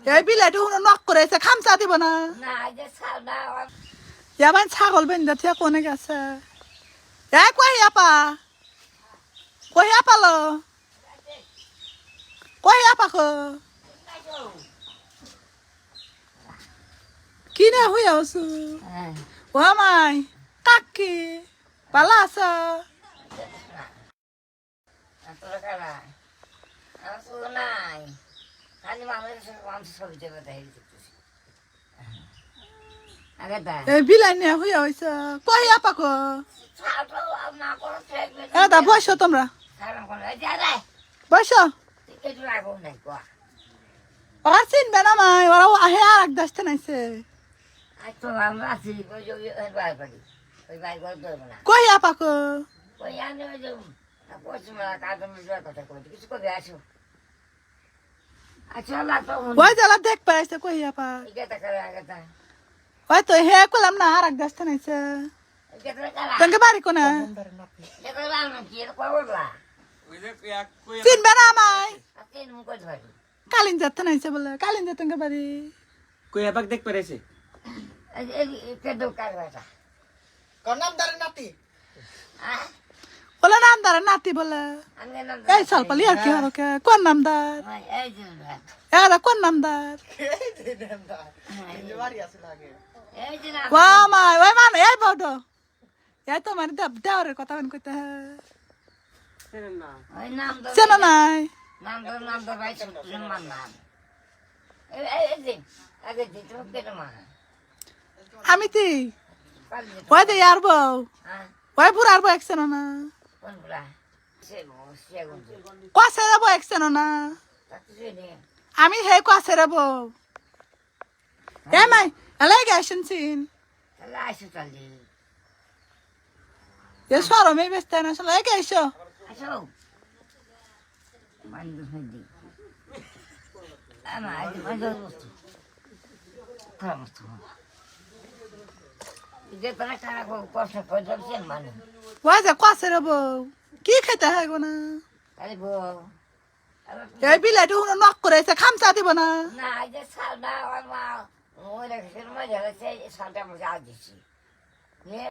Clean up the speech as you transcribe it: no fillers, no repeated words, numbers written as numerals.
এই বিলাইটো শুনো নক করেছে খামচা দিব না ইয়াবান ছাগল বেন্দা থিয়া কোনে গেছে এ কই আপালো কই আপাকো কি না হইয়া আছো ও মাই কাকি ভালো আছো এই বিলাই নিয়ে হইয়া হইছে কই আপাকো এটা বসো তোমরা বসো ওরা চিনবে না মাই ওরা আহে আর এক দশটা নাইছে কই আপাকো ওই জ্বালা দেখ পাইছে কই আপা ওই তো হে কলাম না আর এক দশটা নাইছে তোকে বাড়ি কোনা চিনবে না আমায় কালিন যাতে নাইছে বলে কালিন যাতে তোকে বাড়ি কই আপাক দেখ পারেছে বলে নামদার নাতি বলে এই সালপালি আর কি হলো কোন নামদার এরা কোন নামদার মাই ওই মান এই বড় এই তো মানে দেওয়ারের কথা মনে করতে চেনা নাই আমি তি ওই দে আর বউ ওই বুড়ার বউ একশন না কাছে যাবো একশন না আমি হে কাছে যাবো এ মাই এলাই গেছেন সিন এ সরমে ব্যস্ত না আসলে এ গেছো ওই যে কাছে যাবো কি খেতে হয় গো না এই বিলাইটো শুনো নক করেছে খামচা দিব না